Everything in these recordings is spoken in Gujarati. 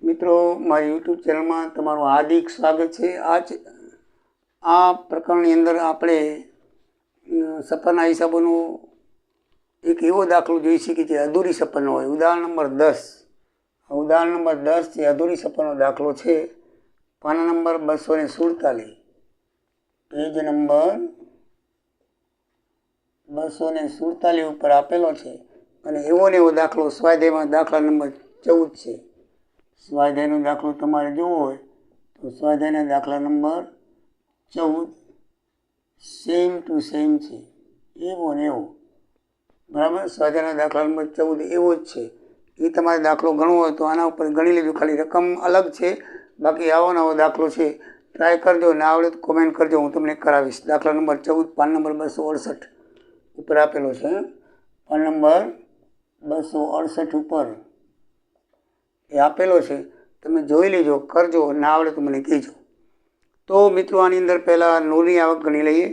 મિત્રો, મારી યુટ્યુબ ચેનલમાં તમારું હાર્દિક સ્વાગત છે। આ પ્રકરણની અંદર આપણે સફરના હિસાબોનો એક એવો દાખલો જોઈશું કે જે અધૂરી સફરનો હોય। ઉદાહરણ નંબર 10। ઉદાહરણ નંબર 10 જે અધૂરી સફરનો દાખલો છે, પાના નંબર 247, પેજ નંબર 247 ઉપર આપેલો છે અને એવો ને એવો દાખલો સ્વાધ્યાયમાં દાખલા નંબર 14 છે। સ્વાધ્યાયનો દાખલો તમારે જોવો હોય તો સ્વાધ્યાયના દાખલા નંબર 14 સેમ ટુ સેમ છે, એવો ને એવો, બરાબર। સ્વાધ્યાયના દાખલા નંબર 14 એવો જ છે। એ તમારે દાખલો ગણવો હોય તો આના ઉપર ગણી લેજો, ખાલી રકમ અલગ છે, બાકી આવો નવો દાખલો છે। ટ્રાય કરજો, ના આવડે તો કોમેન્ટ કરજો, હું તમને કરાવીશ। દાખલા નંબર 14 પાન નંબર 268 ઉપર આપેલો છે। પાન નંબર 268 ઉપર એ આપેલો છે, તમે જોઈ લેજો, કરજો, ના આવડે તો મને કહેજો। તો મિત્રો, આની અંદર પહેલાં નૂરની આવક ગણી લઈએ।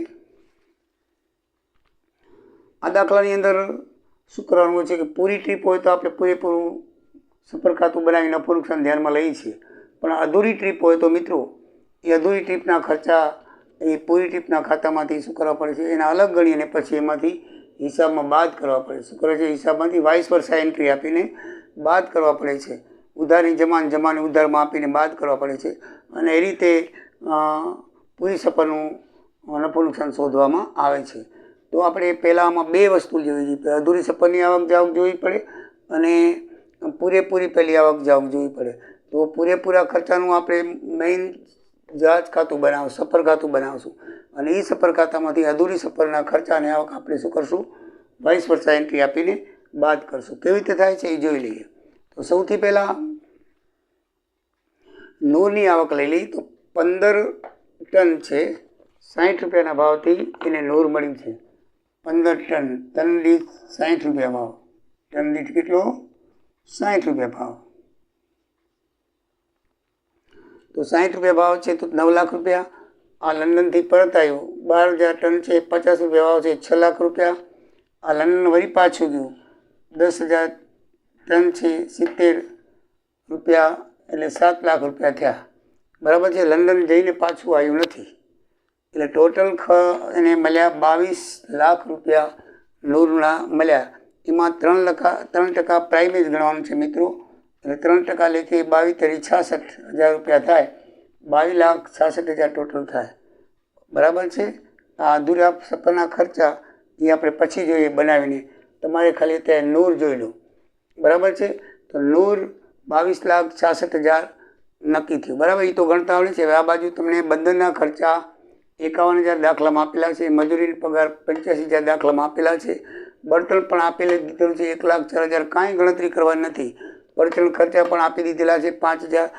આ દાખલાની અંદર શું કરવાનું છે કે પૂરી ટ્રીપ હોય તો આપણે પૂરેપૂરું સફર ખાતું બનાવી નફો નુકસાન ધ્યાનમાં લઈએ છીએ, પણ અધૂરી ટ્રીપ હોય તો મિત્રો એ અધૂરી ટ્રીપના ખર્ચા એ પૂરી ટ્રીપના ખાતામાંથી શું કરવા પડે છે, એના અલગ ગણી અને પછી એમાંથી હિસાબમાં બાદ કરવા પડે। શું કરે છે, હિસાબમાંથી વાઇસ વર્સા એન્ટ્રી આપીને બાદ કરવા પડે છે। ઉધારની જમાને ઉધારમાં આપીને બાદ કરવા પડે છે અને એ રીતે પૂરી સફરનું નફો નુકસાન શોધવામાં આવે છે। તો આપણે પહેલાં આમાં બે વસ્તુ જોઈ છે, અધૂરી સફરની આવક જાવક જોવી પડે અને પૂરેપૂરી પહેલી આવક જાવક જોવી પડે। તો પૂરેપૂરા ખર્ચાનું આપણે મેઇન જહાજ ખાતું બનાવશું, સફર ખાતું બનાવશું અને એ સફર ખાતામાંથી અધૂરી સફરના ખર્ચા અને આવક આપણે શું કરશું, વાઇસ વર્સા એન્ટ્રી આપીને બાદ કરશું। કેવી રીતે થાય છે એ જોઈ લઈએ। તો સૌથી પહેલાં નૂરની આવક લઈ લઈ તો 15 ટન છે, 60 રૂપિયાના ભાવથી એને નૂર મળ્યું છે। 15 ટન, ટન દીઠ 60 રૂપિયા ભાવ, ટન દીઠ કેટલો, 60 રૂપિયા ભાવ। તો 60 રૂપિયા ભાવ છે તો 9 લાખ રૂપિયા। આ લંડનથી પરત આવ્યું, 12,000 ટન છે, 50 રૂપિયા ભાવ છે, 6 લાખ રૂપિયા। આ લંડન વળી પાછું ગયું, 10,000 ટન છે, 70 રૂપિયા એટલે 7 લાખ રૂપિયા થયા, બરાબર છે। લંડન જઈને પાછું આવ્યું નથી, એટલે ટોટલ એને મળ્યા 22 લાખ રૂપિયા નૂરના મળ્યા। એમાં 3% પ્રાઇમેજ ગણવાનું છે મિત્રો, એટલે 3% લેખે 22,66,000 રૂપિયા થાય, 22,66,000 ટોટલ થાય, બરાબર છે। આ અધૂરા સફરના ખર્ચા એ આપણે પછી જોઈએ બનાવીને, તમારે ખાલી અત્યારે નૂર જોઈ લો, બરાબર છે। તો નૂર 22,66,000 નક્કી થયું, બરાબર, એ તો ગણતા આવડે છે। હવે આ બાજુ તમને બંધનના ખર્ચા 51,000 દાખલામાં આપેલા છે, મજૂરી પગાર 85,000 દાખલામાં આપેલા છે, બળતણ પણ આપેલું દીધેલું છે 1,04,000, કાંઈ ગણતરી કરવાની નથી। બળતણ ખર્ચા પણ આપી દીધેલા છે 5,000,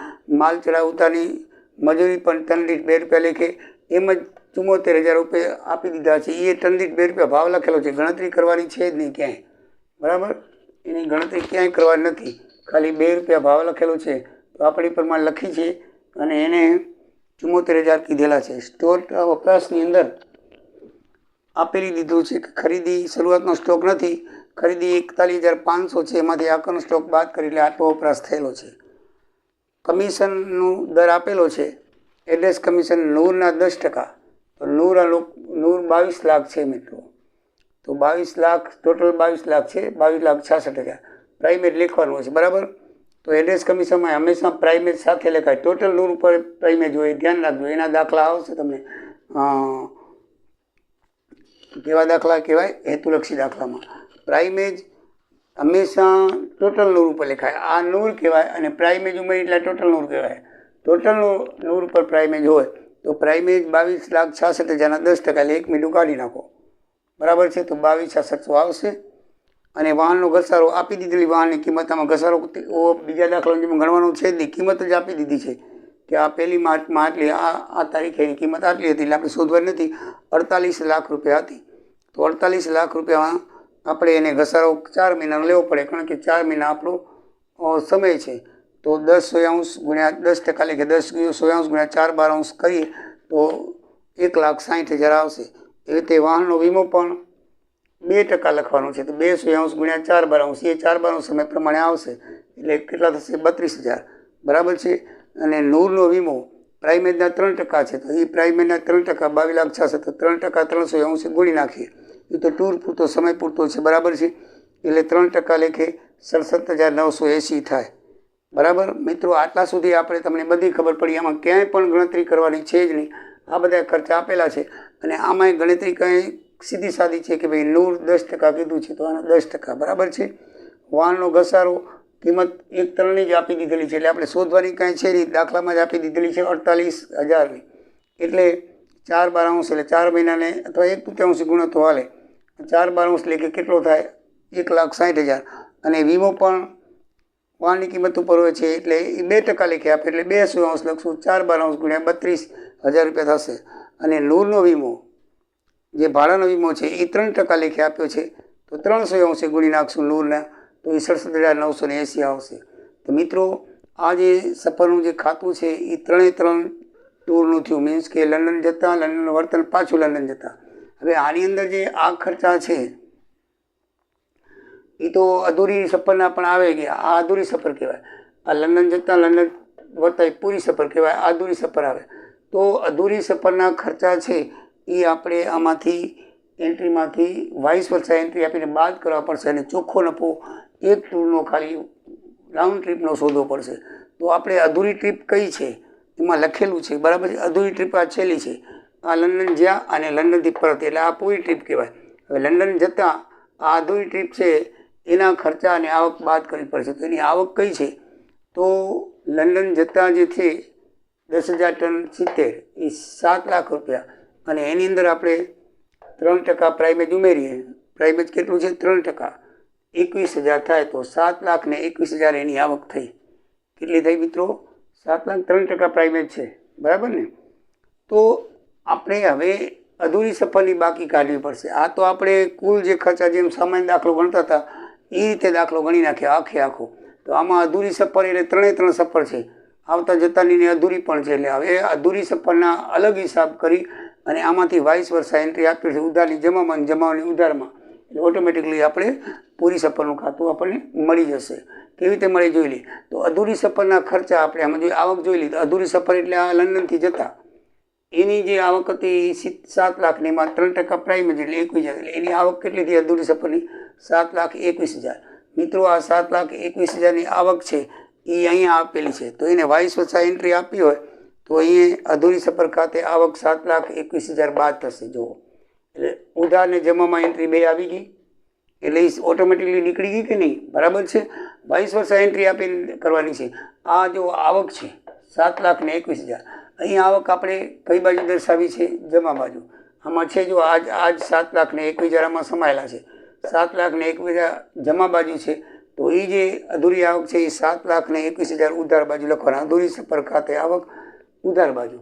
માલ ચઢાવ ઉતારની મજૂરી પણ ટન દીઠ 2 રૂપિયા લેખે, એમ જ 74,000 રૂપિયા આપી દીધા છે, એ ટન દીઠ 2 રૂપિયા ભાવ લખેલો છે, ગણતરી કરવાની છે જ નહીં ક્યાંય, બરાબર, એની ગણતરી ક્યાંય કરવાની નથી, ખાલી 2 રૂપિયા ભાવ લખેલો છે, તો આપણી પ્રમાણે લખી છે અને એને 74,000 કીધેલા છે। સ્ટોર વપરાશની અંદર આપેલી દીધું છે કે ખરીદી શરૂઆતનો સ્ટોક નથી, ખરીદી 41,500 છે, એમાંથી આખરનો સ્ટોક બાદ કરી એટલે આટલો વપરાશ થયેલો છે। કમિશનનું દર આપેલો છે, એડ્રેસ કમિશન નૂરના 10%, તો નૂર 22 લાખ છે મિત્રો, તો 22 લાખ ટોટલ 22 લાખ છે, 22,66,000 પ્રાઇમેજ લખવાનું હશે, બરાબર। તો એડ્રેસ કમિશનમાં હંમેશા પ્રાઇમેજ સાથે લખાય, ટોટલ નૂર ઉપર પ્રાઇમેજ હોય, ધ્યાન રાખજો, એના દાખલા આવશે તમને, કેવા દાખલા કહેવાય, હેતુલક્ષી દાખલામાં પ્રાઇમેજ હંમેશા ટોટલ નૂર ઉપર લખાય, આ નૂર કહેવાય અને પ્રાઇમેજ ઉમેરી એટલે ટોટલ નૂર કહેવાય। ટોટલ નૂર ઉપર પ્રાઇમેજ હોય તો પ્રાઇમેજ 22,66,000 10%, એટલે 1 મિનિટ કાઢી નાખો, બરાબર છે। તો 22,600 આવશે અને વાહનનો ઘસારો આપી દીધેલી વાહનની કિંમત, આમાં ઘસારો બીજા દાખલાની જેમ ગણવાનો છે જ નહીં, કિંમત જ આપી દીધી છે કે આ 1 માર્ચમાં આટલી, આ તારીખે એની કિંમત આટલી હતી, એટલે આપણે શોધવાની નથી, 48 લાખ રૂપિયા હતી। તો 48 લાખ રૂપિયામાં આપણે એને ઘસારો 4 મહિનાનો લેવો પડે, કારણ કે 4 મહિના આપણો સમય છે, તો 10 સોયાંશ ગુણ્યા 10% એટલે કે 10 સોયાંશ ગુણ્યા 4 12 કરીએ તો 1,60,000 આવશે। એ રીતે વાહનનો વીમો પણ 2% લખવાનો છે, તો 2 સોયાંશ ગુણ્યા 4 12, એ 4 12 સમય પ્રમાણે આવશે, એટલે કેટલા થશે, 32,000। બરાબર છે. અને નૂરનો વીમો પ્રાઇમેજના 3% છે, તો એ પ્રાઇમેજના 3% 22,66,000, તો 3% 380 ગુણી નાખીએ. એ તો ટૂર પૂરતો સમય પૂરતો છે, બરાબર છે. એટલે 3% લેખે 67,980 થાય. બરાબર મિત્રો, આટલા સુધી આપણે તમને બધી ખબર પડી. આમાં ક્યાંય પણ ગણતરી કરવાની છે જ નહીં. આ બધા ખર્ચા આપેલા છે અને આમાંય ગણતરી કંઈ સીધી સાદી છે કે ભાઈ નૂર 10% કીધું છે તો આનો 10%, બરાબર છે. વાહનનો ઘસારો કિંમત 1,3,ની જ આપી દીધેલી છે, એટલે આપણે શોધવાની કાંઈ છે નહીં. દાખલામાં જ આપી દીધેલી છે 48,000ની, એટલે 4/12 એટલે 4 મહિનાને અથવા 1/3 ગુણો તો હાલે. 4/12 એટલે કે કેટલો થાય? 1,60,000. અને વીમો પણ વાહનની કિંમત ઉપર હોય છે એટલે એ 2% લેખે આપે, એટલે 200 લખશું. 4/12 ગુણ્યા 32,000 રૂપિયા થશે. અને નૂરનો વીમો જે ભાડાનો વીમો છે એ 3% લેખે આપ્યો છે, તો 380 ગુણી નાખશું નૂરના, તો એ 67,980 આવશે. તો મિત્રો, આ જે સફરનું જે ખાતું છે એ 3 ટૂરનું થયું, મીન્સ કે લંડન જતા, લંડન વર્તન, પાછું લંડન જતા. હવે આની અંદર જે આ ખર્ચા છે એ તો અધૂરી સફરના પણ આવે ગયા. આ અધૂરી સફર કહેવાય. આ લંડન જતા, લંડન વર્તા એ પૂરી સફર કહેવાય. આ અધૂરી સફર આવે. તો અધૂરી સફરના ખર્ચા છે એ આપણે આમાંથી એન્ટ્રીમાંથી વાઇસ વર્ષા એન્ટ્રી આપીને બાદ કરવા પડશે અને ચોખ્ખો નફો એક ટૂરનો ખાલી રાઉન્ડ ટ્રીપનો શોધવો પડશે. તો આપણે અધૂરી ટ્રીપ કઈ છે એમાં લખેલું છે, બરાબર છે. અધૂરી ટ્રીપ આ છેલ્લી છે. આ લંડન જ્યાં અને લંડનથી પરત, એટલે આ પૂરી ટ્રીપ કહેવાય. હવે લંડન જતાં આ અધૂરી ટ્રીપ છે એના ખર્ચા અને આવક બાદ કરવી પડશે. તો એની આવક કઈ છે? તો લંડન જતાં જે છે 10,000 ટન 70 એ 7 લાખ રૂપિયા, અને એની અંદર આપણે 3% પ્રાઇમેજ ઉમેરીએ. પ્રાઇમેજ કેટલું છે? 3%, 21,000 થાય, તો 7,21,000 એની આવક થઈ. કેટલી થઈ મિત્રો? 7 લાખ. 3% પ્રાઇમેજ છે, બરાબર ને. તો આપણે હવે અધૂરી સફરની બાકી કાઢવી પડશે. આ તો આપણે કુલ જે ખર્ચા જેમ સામાન્ય દાખલો ગણતા હતા એ રીતે દાખલો ગણી નાખ્યા આખો. તો આમાં અધૂરી સફર એટલે 3 સફર છે, આવતા જતાની અધૂરી પણ છે. એટલે હવે અધૂરી સફરના અલગ હિસાબ કરી અને આમાંથી વાઇસ વર્ષા એન્ટ્રી આપી છે, ઉધારની જમામાં, જમાવાની ઉધારમાં. એટલે ઓટોમેટિકલી આપણે પૂરી સફરનું ખાતું આપણને મળી જશે. કેવી રીતે મળે જોઈ લઈએ. તો અધૂરી સફરના ખર્ચા આપણે આમાં જોઈ, આવક જોઈ લીધી. અધૂરી સફર એટલે આ લંડનથી જતા એની જે આવક હતી 7 લાખની, એમાં 3% પ્રાઇમેજ એટલે 21,000, એટલે એની આવક કેટલી થઈ અધૂરી સફરની? 7,21,000. મિત્રો, આ 7,21,000ની આવક છે એ અહીંયા આપેલી છે. તો એને વાઇસ વર્ષા એન્ટ્રી આપી હોય તો અહીંયા અધૂરી સફર ખાતે આવક 7,21,000 બાદ થશે. જુઓ, એટલે ઉધાર ને જમામાં એન્ટ્રી બે આવી ગઈ, એટલે એ ઓટોમેટિકલી નીકળી ગઈ કે નહીં? બરાબર છે. વાઇસ વર્ષા એન્ટ્રી આપીને કરવાની છે. આ જો આવક છે 7,21,000, અહીં આવક આપણે કઈ બાજુ દર્શાવી છે? જમા બાજુ. આમાં છે જો આજ 7,21,000 આમાં સમાયેલા છે. 7,21,000 જમા બાજુ છે, તો એ જે અધૂરી આવક છે એ 7,21,000 ઉધાર બાજુ લખવાના. અધૂરી સફર ખાતે આવક ઉધાર બાજુ.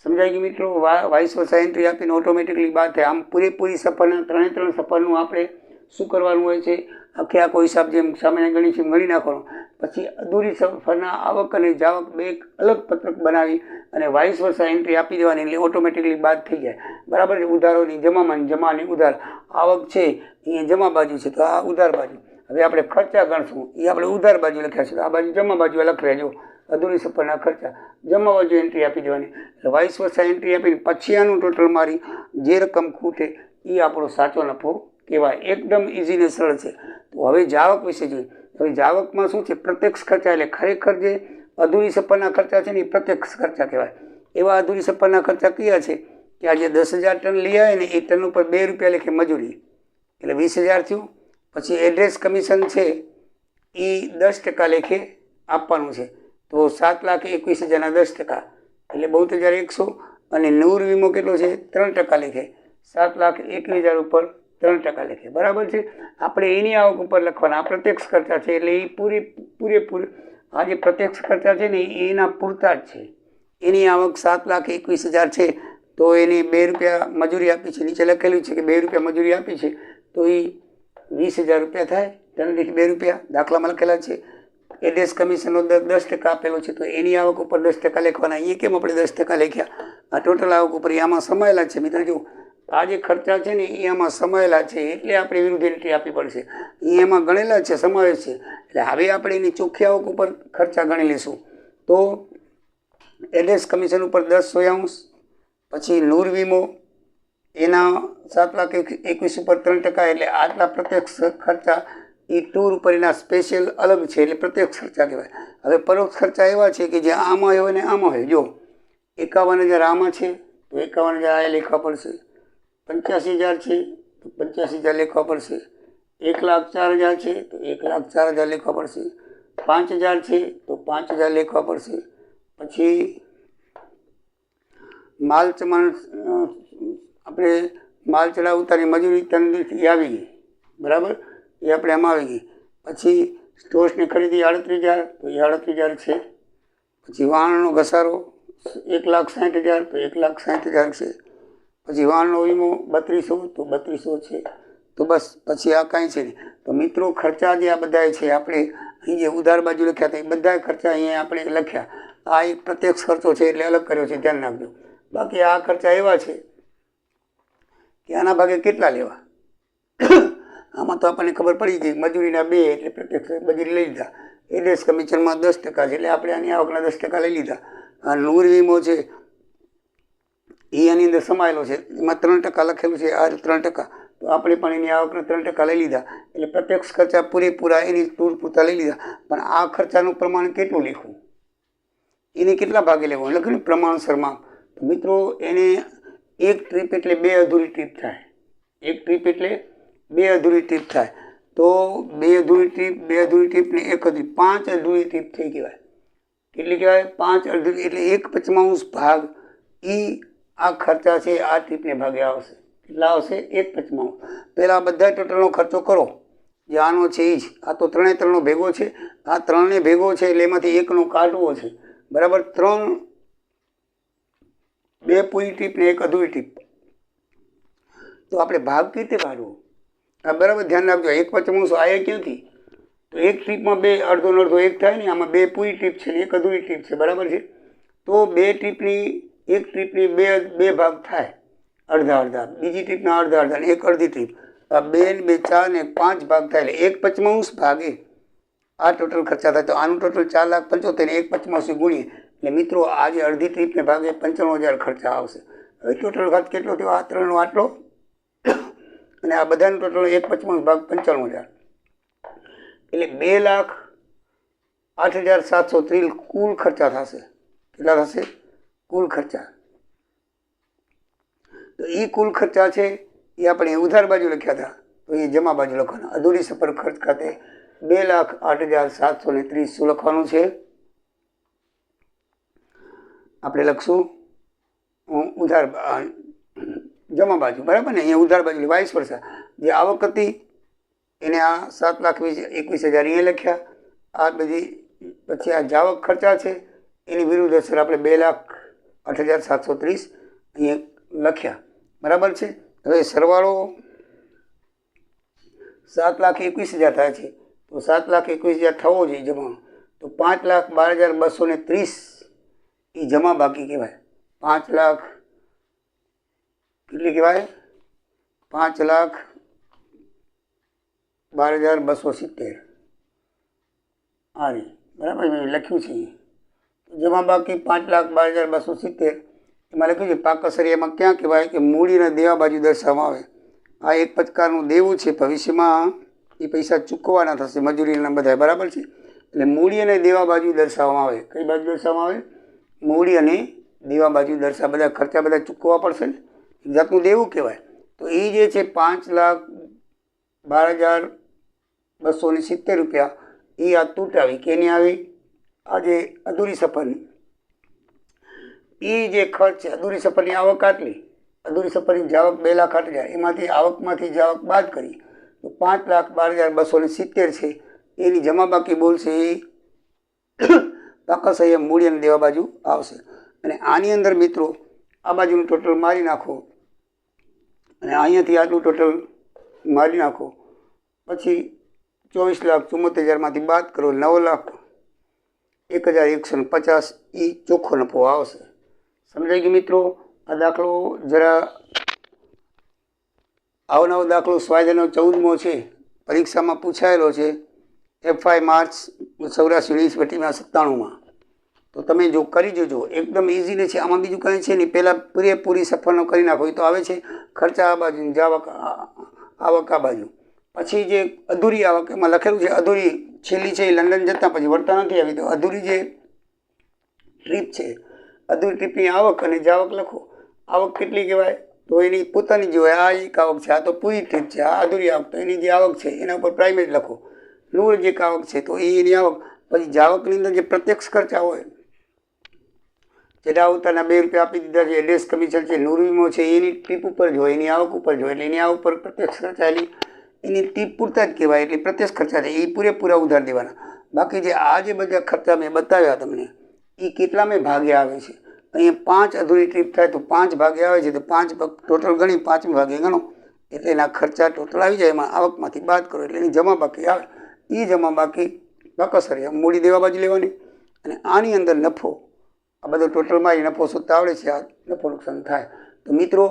સમજાય ગયું મિત્રો? વાઇસ વર્ષા એન્ટ્રી આપીને ઓટોમેટિકલી બાદ થાય. આમ પૂરેપૂરી સફરના 3 સફરનું આપણે શું કરવાનું હોય છે? આખો હિસાબ જેમ સામાન્ય ગણી છે ગણી નાખવાનો. પછી અધૂરી સફરના આવક અને જાવક બે અલગ પત્રક બનાવી અને વાઇસ વર્ષા એન્ટ્રી આપી દેવાની, એટલે ઓટોમેટિકલી બાદ થઈ જાય. બરાબર છે. ઉધારોની જમામાં, જમાની ઉધાર. આવક છે અહીંયા જમા બાજુ છે, તો આ ઉધાર બાજુ. હવે આપણે ખર્ચા ગણશું, એ આપણે ઉધાર બાજુ લખ્યા છે, તો આ બાજુ જમા બાજુ લખી જો અધૂરી સફરના ખર્ચા જમા બાજુ એન્ટ્રી આપી દેવાની. એટલે વાઇસ વર્ષા એન્ટ્રી આપીને પછી આનું ટોટલ મારી જે રકમ ખૂટે એ આપણો સાચો નફો કહેવાય. એકદમ ઇઝી ને સરળ છે. તો હવે જાવક વિશે જોઈએ. હવે જાવકમાં શું છે? પ્રત્યક્ષ ખર્ચા. એટલે ખરેખર જે અધૂરી સફરના ખર્ચા છે ને એ પ્રત્યક્ષ ખર્ચા કહેવાય. એવા અધૂરી સફરના ખર્ચા કયા છે કે આ જે 10,000 ટન લઈ આવે ને એ ટન ઉપર 2 રૂપિયા લેખે મજૂરી, એટલે 20,000 થયું. પછી એડ્રેસ કમિશન છે એ 10% લેખે આપવાનું છે, તો 7,21,000ના 10% એટલે 72,100. અને નૂર વીમો કેટલો છે? 3% લેખે 7,21,000 ઉપર 3% લેખે. બરાબર છે. આપણે એની આવક ઉપર લખવાના. આ પ્રત્યક્ષ ખર્ચા છે, એટલે એ પૂરેપૂરી આ જે પ્રત્યક્ષ ખર્ચા છે ને એના પૂરતા જ છે. એની આવક 7,21,000 છે, તો એને 2 રૂપિયા મજૂરી આપી છે. નીચે લખેલું છે કે 2 રૂપિયા મજૂરી આપી છે, તો એ 20,000 રૂપિયા થાય. ટન દીઠ 2 રૂપિયા દાખલામાં લખેલા છે. એડ્રેસ કમિશનનો 10% આપેલો છે, તો એની આવક ઉપર 10% લખવાના. અહીંયા કેમ આપણે 10% લખ્યા? આ ટોટલ આવક ઉપર આમાં સમાયેલા છે. મિત્રો જો આ જે ખર્ચા છે ને એ આમાં સમાયેલા છે, એટલે આપણે વિરુદ્ધ એન્ટ્રી આપવી પડશે. એ એમાં ગણેલા છે, સમાવેશ છે. એટલે હવે આપણે એની ચોખ્ખી આવક ઉપર ખર્ચા ગણી લઈશું. તો એડ્રેસ કમિશન ઉપર 10/100, પછી નૂર વીમો એના 7,21,000 ઉપર 3%, એટલે આટલા પ્રત્યક્ષ ખર્ચા એ ટૂર ઉપર એના સ્પેશિયલ અલગ છે, એટલે પ્રત્યક્ષ ખર્ચા કહેવાય. હવે પરોક્ષ ખર્ચા એવા છે કે જે આમાં હોય ને આમાં હોય. જો 51,000 આમાં છે તો 51,000 આ લેખવા પડશે, 85,000 છે તો 85,000 લેખવા પડશે, 1,04,000 છે તો 1,04,000 લેખવા પડશે, 5,000 છે તો 5,000 લેખવા પડશે. પછી માલ ચમાણ આપણે માલ ચડાવ ઉતારી મજૂરી 3 દિવસથી આવી ગઈ, બરાબર, એ આપણે આમાં આવી ગઈ. પછી સ્ટોર્સની ખરીદી 38,000 તો એ 38,000 છે. પછી વાહનનો ઘસારો 1,60,000 તો 1,60,000 છે. પછી વાહનનો વીમો 3,200 તો 3,200 છે. તો બસ પછી આ કાંઈ છે નહીં. તો મિત્રો ખર્ચા જે આ બધા છે આપણે અહીં જે ઉધાર બાજુ લખ્યા હતા એ બધા ખર્ચા અહીંયા આપણે લખ્યા. આ એક પ્રત્યક્ષ ખર્ચો છે એટલે અલગ કર્યો છે, ધ્યાન રાખજો. બાકી આ ખર્ચા એવા છે કે આના ભાગે કેટલા લેવા આમાં તો આપણને ખબર પડી ગઈ. મજૂરીના 2 એટલે પ્રત્યક્ષ મજૂરી લઈ લીધા. એડ્રેસ કમિશનમાં 10% છે એટલે આપણે આની આવકના 10% લઈ લીધા. આ નૂર વીમો છે એ આની અંદર સમાયેલો છે, એમાં 3% લખેલું છે, આ 3%. તો આપણે પણ એની આવકના 3% લઈ લીધા, એટલે પ્રત્યક્ષ ખર્ચા પૂરેપૂરા એની ટૂર પૂરતા લઈ લીધા. પણ આ ખર્ચાનું પ્રમાણ કેટલું લખવું, એને કેટલા ભાગે લેવું લખ્યું પ્રમાણસરમાં. તો મિત્રો એને એક ટ્રીપ એટલે 2 અધૂરી ટ્રીપ થાય. એક ટ્રીપ એટલે 2 અધૂરી ટ્રીપ થાય. તો 2 અધૂરી ટ્રીપ ને 1 અધૂરી, 5 અધૂરી ટ્રીપ થઈ કહેવાય. કેટલી કહેવાય? 5 અધૂરી એટલે 1/5 ભાગ એ આ ખર્ચા છે આ ટ્રીપને ભાગે આવશે. કેટલા આવશે? 1/5. પહેલાં બધા ટોટલનો ખર્ચો કરો જે આનો છે એ જ. આ તો 3 ભેગો છે, આ 3 ભેગો છે એટલે એમાંથી 1નો કાઢવો છે, બરાબર. 2 પૂરી ટ્રીપ ને 1 અધૂરી ટ્રીપ. તો આપણે ભાગ કેવી રીતે કાઢવો આ બરાબર ધ્યાન રાખજો. 1/5 આયા ક્યાંથી? તો એક ટ્રીપમાં 2 અડધો ને અડધો 1 થાય ને, આમાં 2 પૂરી ટ્રીપ છે ને 1 અધૂરી ટ્રીપ છે, બરાબર છે. તો 2 ટ્રીપની એક ટ્રીપની 2 ભાગ થાય, અડધા અડધા. બીજી ટ્રીપના અડધા અડધા ને 1 અડધી ટ્રીપ. 2 ને 2 4 ને 5 ભાગ થાય એટલે 1/5 ભાગે આ ટોટલ ખર્ચા થાય. તો આનું ટોટલ 4,75,000 ને 1/5 ગુણીએ એટલે મિત્રો આજે અડધી ટ્રીપને ભાગે 95,000 ખર્ચા આવશે. હવે ટોટલ ખર્ચ કેટલો થયો? આ 3નો આટલો અને આ બધાનો ટોટલ 1/5 ભાગ 95,000 એટલે 2,08,730 કુલ ખર્ચા થશે. કેટલા થશે? કુલ ખર્ચા. તો એ કુલ ખર્ચા છે એ આપણે ઉધાર બાજુ લખ્યા હતા, તો એ જમા બાજુ લખવાના. અધૂરી સફર ખર્ચ ખાતે 2,08,730 શું લખવાનું છે? આપણે લખશું ઉધાર જમા બાજુ, બરાબર ને. અહીંયા ઉધાર બાજુ વાઇસ વર્ષા જે આવક હતી એને આ 7,21,000 અહીંયા લખ્યા. આ બધી પછી આ જાવક ખર્ચા છે એની વિરુદ્ધ અસર આપણે 2,08,730 અહીંયા લખ્યા, બરાબર છે. હવે સરવાળો 7,21,000 થાય છે, તો 7,21,000 થવો જોઈએ જમા. તો 5,12,230 એ જમા બાકી કહેવાય. 5 લાખ કેટલી કહેવાય? 5,12,270 આ રે, બરાબર મેં લખ્યું છે. જમા બાકી 5,12,270 એમાં લખ્યું છે પાકસરિયામાં ક્યાં કહેવાય કે મૂડીને દેવા બાજુ દર્શાવવામાં આવે. આ એક પ્રકારનું દેવું છે, ભવિષ્યમાં એ પૈસા ચૂકવવાના થશે મજૂરીના બધા, બરાબર છે. એટલે મૂડી અને દેવા બાજુ દર્શાવવામાં આવે. કઈ બાજુ દર્શાવવામાં આવે? મૂડી અને દેવા બાજુ બધા ખર્ચા બધા ચૂકવવા પડશે ને, એક જાતનું દેવું કહેવાય. તો એ જે છે 5,12,270 રૂપિયા એ આ તૂટ આવી. કેની આવી? આ જે અધૂરી સફરની એ જે ખર્ચ છે, અધૂરી સફરની આવક આટલી, અધૂરી સફરની જાવક 2,08,000, એમાંથી આવકમાંથી જાવક બાદ કરી તો 5,12,270 છે. એની જમા બાકી બોલશે એ પાકસરિયા મૂડી અને દેવા બાજુ આવશે. અને આની અંદર મિત્રો આ બાજુનું ટોટલ મારી નાખો અને અહીંયાથી આટલું ટોટલ મારી નાખો. પછી 24,74,000માંથી બાદ કરો 9,01,150 એ ચોખ્ખો નફો આવશે. સમજાઈ ગયું મિત્રો? આ દાખલો જરા આવનારો દાખલો સ્વાધ્યાયનો 14મો છે, પરીક્ષામાં પૂછાયેલો છે FI માર્ચ 84/97માં. તો તમે જો કરી જોજો, એકદમ ઇઝીલી છે, આમાં બીજું કંઈ છે નહીં. પહેલાં પૂરેપૂરી સફરનો કરી નાખો. તો આવે છે ખર્ચા આ બાજુ, આવક આ બાજુ. પછી જે અધૂરી આવક, એમાં લખેલું છે અધૂરી છેલ્લી છે એ લંડન જતાં પછી વળતા નથી આવી. તો અધૂરી જે ટ્રીપ છે, અધૂરી ટ્રીપની આવક અને જાવક લખો. આવક કેટલી કહેવાય? તો એની પોતાની જે હોય, આ એક આવક છે, આ તો પૂરી ટ્રીપ છે, આ અધૂરી આવક, તો એની જે આવક છે એના ઉપર પ્રાઇમેટ લખો. નૂર જે આવક છે તો એની આવક. પછી જાવકની અંદર જે પ્રત્યક્ષ ખર્ચા હોય, જેના ઉતારના 2 રૂપિયા આપી દીધા છે, એડ્રેસ કમિશન છે, નૂર વીમો છે, એની ટ્રીપ ઉપર જ હોય, એની આવક ઉપર જ હોય. એટલે એની આવક પર પ્રત્યક્ષ ખર્ચા એની ટ્રીપ પૂરતા જ કહેવાય. એટલે પ્રત્યક્ષ ખર્ચા છે એ પૂરેપૂરા ઉધાર દેવાના. બાકી જે આ જે બધા ખર્ચા મેં બતાવ્યા તમને, એ કેટલા મેં ભાગે આવે છે. અહીંયા 5 અધૂરી ટ્રીપ થાય તો 5 ભાગે આવે છે. તો 5 ટોટલ ગણી 5 ભાગે ગણો એટલે એના ખર્ચા ટોટલ આવી જાય. એમાં આવકમાંથી બાદ કરો એટલે એની જમા બાકી આવે. એ જમા બાકી બકસર મૂડી દેવા બાજુ લેવાની. અને આની અંદર નફો, આ બધો ટોટલમાં એ નફો શોધતા આવડે છે. આ નફો નુકસાન થાય. તો મિત્રો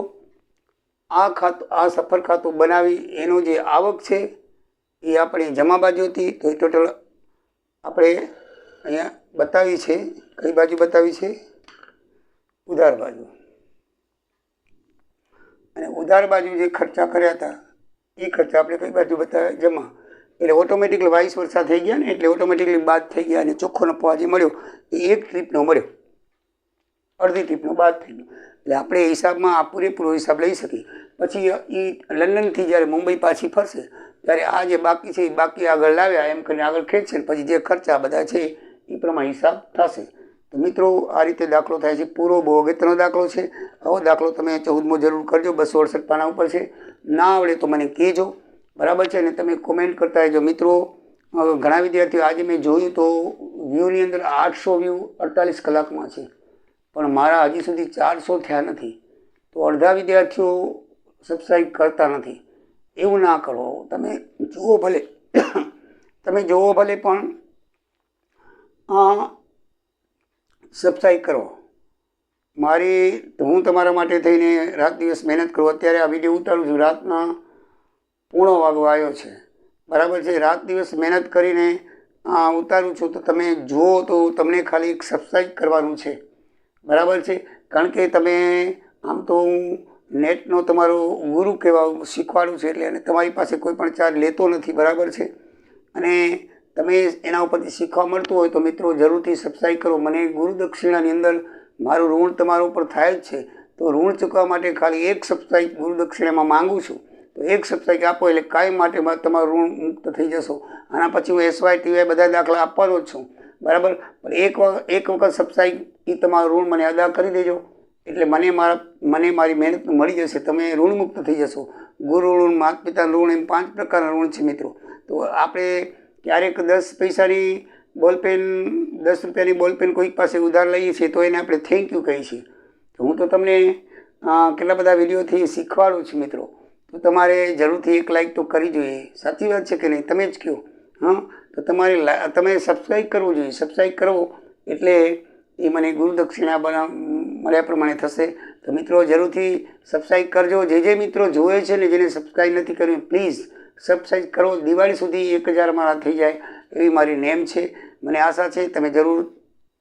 આ ખાતું, આ સફર ખાતું બનાવી એનો જે આવક છે એ આપણે જમા બાજુ હતી. તો એ ટોટલ આપણે અહીંયા બતાવી છે. કઈ બાજુ બતાવી છે? ઉધાર બાજુ. અને ઉધાર બાજુ જે ખર્ચા કર્યા હતા એ ખર્ચા આપણે કઈ બાજુ બતાવ્યા? જમા. એટલે ઓટોમેટિકલી વાઇસ વર્ષા થઈ ગયા ને, એટલે ઓટોમેટિકલી બાદ થઈ ગયા. અને ચોખ્ખો નફો આજે મળ્યો એ એક ટ્રીપનો મળ્યો, અડધી ટ્રીપનો બાદ થઈ ગયો. એટલે આપણે હિસાબમાં આ પૂરેપૂરો હિસાબ લઈ શકીએ. પછી એ લંડનથી જ્યારે મુંબઈ પાછી ફરશે ત્યારે આ જે બાકી છે એ બાકી આગળ લાવ્યા એમ કરીને આગળ ખેંચશે. પછી જે ખર્ચા બધા છે એ પ્રમાણે હિસાબ થશે. તો મિત્રો આ રીતે દાખલો થાય છે. પૂરો બહુ અગત્યનો દાખલો છે. આવો દાખલો તમે 14મો જરૂર કરજો. 268 પાના ઉપર છે. ના આવડે તો મને કહેજો, બરાબર છે. અને તમે કોમેન્ટ કરતા રહેજો. મિત્રો ઘણા વિદ્યાર્થીઓ, આજે મેં જોયું તો વ્યૂની અંદર 800 વ્યૂ 48 કલાકમાં છે, પણ મારા હજી સુધી 400 થયા નથી. તો અડધા વિદ્યાર્થીઓ સબસ્ક્રાઈબ કરતા નથી. એવું ના કરો. તમે જુઓ ભલે, પણ સબસ્ક્રાઈબ કરો. હું તમારા માટે થઈને રાત દિવસ મહેનત કરું. અત્યારે આ વિડીયો ઉતારું છું, રાતના 1:00 વાગવા આવ્યો છે, બરાબર છે. રાત દિવસ મહેનત કરીને ઉતારું છું. તો તમે જુઓ તો તમને ખાલી એક સબસ્ક્રાઈબ કરવાનું છે, બરાબર છે. કારણ કે તમે આમ તો હું નેટનો તમારો ગુરુ કહેવા શીખવાડું છું, એટલે અને તમારી પાસે કોઈ પણ ચાર્જ લેતો નથી, બરાબર છે. અને તમે એના ઉપરથી શીખવા મળતું હોય તો મિત્રો જરૂરથી સબસ્ક્રાઈબ કરો. મને ગુરુ દક્ષિણાની અંદર મારું ઋણ તમારા ઉપર થાય જ છે. તો ઋણ ચૂકવવા માટે ખાલી એક સબસ્ક્રાઈબ ગુરુ દક્ષિણામાં માગું છું. તો એક સબસ્ક્રાઈબ આપો એટલે કાયમ માટે તમારું ઋણ મુક્ત થઈ જશો. આના પછી હું SY TY બધા દાખલા આપવાનો જ છું, બરાબર. પણ એક વખત સબસ્ક્રાઈબ એ તમારું ઋણ મને અદા કરી દેજો, એટલે મને મારી મહેનત મળી જશે. તમે ઋણ મુક્ત થઈ જશો. ગુરુ ઋણ, માતા પિતાનું ઋણ, એમ 5 પ્રકારના ઋણ છે મિત્રો. તો આપણે ક્યારેક 10 પૈસાની બોલપેન, 10 રૂપિયાની બોલપેન કોઈક પાસે ઉધાર લઈએ છીએ તો એને આપણે થેન્ક યુ કહીએ છીએ. તો હું તો તમને કેટલા બધા વિડીયોથી શીખવાડું છું મિત્રો. તો તમારે જરૂરથી એક લાઈક તો કરી જોઈએ. સાચી વાત છે કે નહીં? તમે જ કહો. તો તમે સબસ્ક્રાઈબ કરવું જોઈએ. સબસ્ક્રાઈબ કરો એટલે એ મને ગુરુ દક્ષિણા મળ્યા પ્રમાણે થશે. તો મિત્રો જરૂરથી સબસ્ક્રાઈબ કરજો. જે મિત્રો જોવે છે ને, જેને સબસ્ક્રાઈબ નથી કર્યું, પ્લીઝ સબસ્ક્રાઈબ કરો. દિવાળી સુધી 1000 મારા થઈ જાય એવી મારી નેમ છે. મને આશા છે તમે જરૂર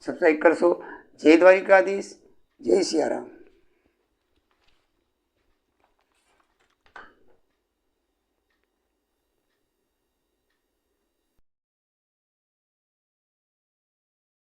સબસ્ક્રાઈબ કરશો. જય દ્વારિકાધીશ, જય સિયારામ.